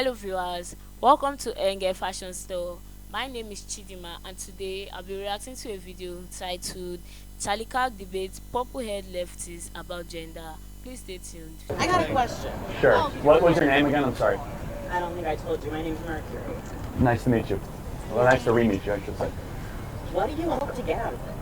Hello viewers, welcome to Enge Fashion Store. My name is Chidima and today I'll be reacting to a video titled Talikak debates purple haired lefties about gender. Please stay tuned. I got a question. Sure. What was your name again? I'm sorry. I don't think I told you. My name's Mercury. Nice to meet you. Well, nice to re-meet you, I should say. What do you hope to get out of this?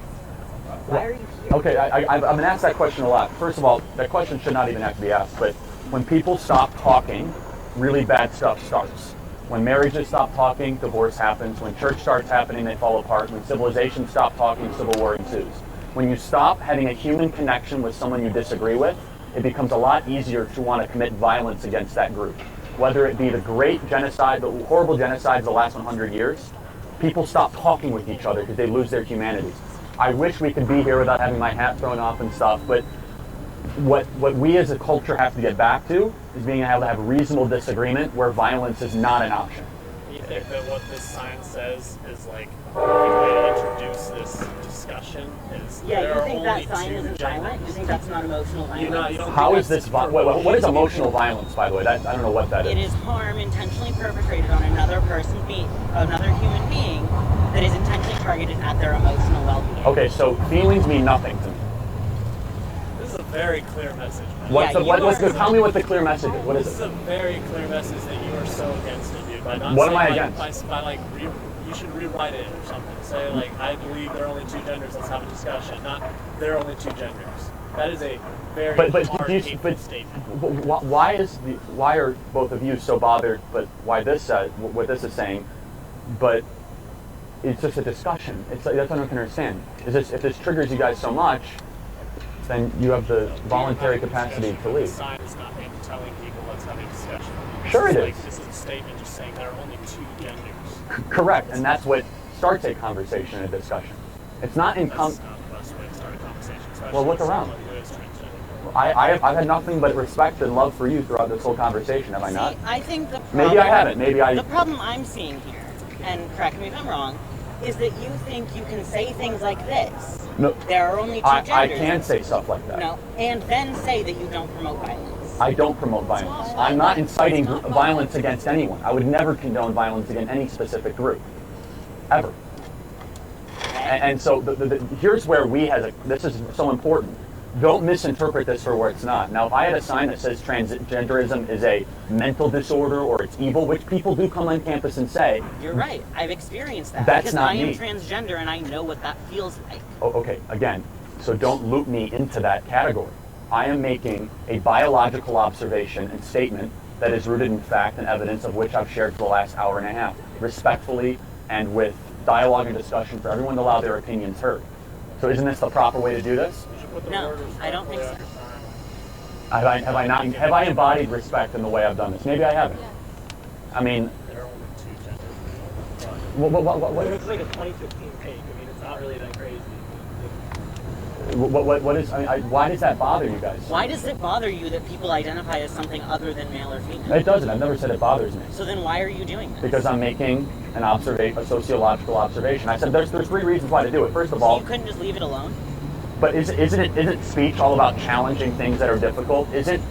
Why are you here? Okay, I've been asked that question a lot. First of all, that question should not even have to be asked, but when people stop talking, really bad stuff starts. When marriages stop talking, divorce happens. When church starts happening, they fall apart. When civilizations stop talking, civil war ensues. When you stop having a human connection with someone you disagree with, it becomes a lot easier to want to commit violence against that group. Whether it be the great genocide, the horrible genocides of the last 100 years, people stop talking with each other because they lose their humanity. I wish we could be here without having my hat thrown off and stuff, but what we as a culture have to get back to is being able to have reasonable disagreement where violence is not an option. You think that what this sign says is like a way to introduce this discussion? Is Yeah, there you are think only that sign two isn't genders? violent? You think that's not emotional violence? You don't How think is this, that's what is emotional violence, by the way? I don't know what that It is harm intentionally perpetrated on another another human being that is intentionally targeted at their emotional well-being. Okay, so feelings mean nothing to me. This is a very clear message. man. Tell me what the clear message is. What is This is it? a very clear message that you are so against it, dude. By not What am saying, I like, against? You should rewrite it or something. Say like, I believe there are only two genders. Let's have a discussion. Not there are only two genders. That is a very hard, hateful statement. Why are both of you so bothered? But why this says what this is saying? But it's just a discussion. It's like, that's what I don't understand. If this triggers you guys so much, then you have the voluntary capacity to The leave. sign is not him telling people let's have a discussion. Sure it Like, is. this is a statement just saying there are only two genders. Correct, and that's what starts a conversation, a discussion. It's not in That's not the best way to start a conversation. Especially Well, look with around. someone who is transgender. I've had nothing but respect and love for you throughout this whole conversation, have I not? See, I think the problem, Maybe I haven't. The problem I'm seeing here, and correct me if I'm wrong, is that you think you can say things like this. No, There are only two genders. I can say stuff like that. No, and then say that you don't promote violence. I don't promote violence. I'm not inciting violence against anyone. I would never condone violence against any specific group, ever. And so here's where this is so important. Don't misinterpret this for where it's not. Now, if I had a sign that says transgenderism is a mental disorder or it's evil, which people do come on campus and say, You're right. I've experienced that. That's because not I am me. transgender and I know what that feels like. oh, okay, again, so don't loop me into that category. I am making a biological observation and statement that is rooted in fact and evidence of which I've shared for the last hour and a half, respectfully and with dialogue and discussion for everyone to allow their opinions heard. So isn't this the proper way to do this? You should put the No, word I don't think so. respectfully on your sign. Have I embodied respect in the way I've done this? Maybe I haven't. I mean, There are only two genders. what It's like a 2015 take. I mean, it's not really that crazy. is? Why does that bother you guys? Why does it bother you that people identify as something other than male or female? It doesn't. I've never said it bothers me. So then why are you doing this? Because I'm making a sociological observation. I said there's three reasons why to do it. First of So all, you couldn't just leave it alone? but isn't speech all about challenging things that are difficult? Isn't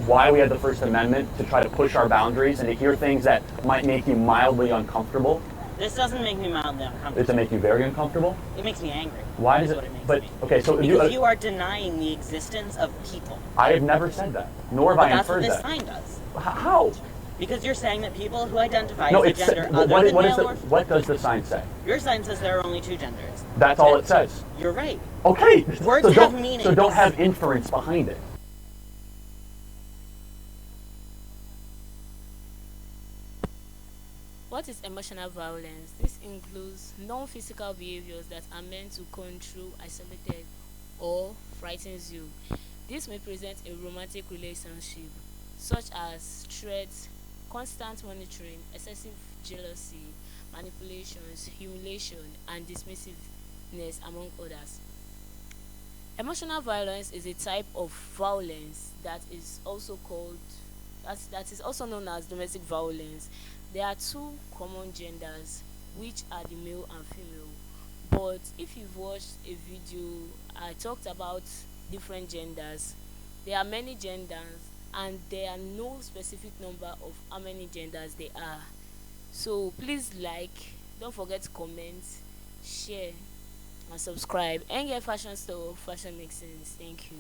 why we had the First Amendment to try to push our boundaries and to hear things that might make you mildly uncomfortable? This doesn't make me mildly uncomfortable. Does it make you very uncomfortable? It makes me angry. Why does That's it? what makes But me. okay, so Because you are denying the existence of people. I have never said that, nor have But I that's what inferred this that. sign does. How? Because you're saying that people who identify No, as a it's gender what, other than what, is male the, or what does the sign say? your sign says there are only two genders. That's all it says. You're right. Okay, Words so have don't, meanings. so don't have inference behind it. What is emotional violence? This includes non-physical behaviors that are meant to control, isolated, or frightens you. This may present a romantic relationship, such as threats, constant monitoring, excessive jealousy, manipulations, humiliation, and dismissiveness, among others. Emotional violence is a type of violence that is also known as domestic violence. There are two common genders, which are the male and female. But if you've watched a video, I talked about different genders. There are many genders, and there are no specific number of how many genders there are. So please don't forget to comment, share, and subscribe. And get fashion store, fashion makes sense. Thank you.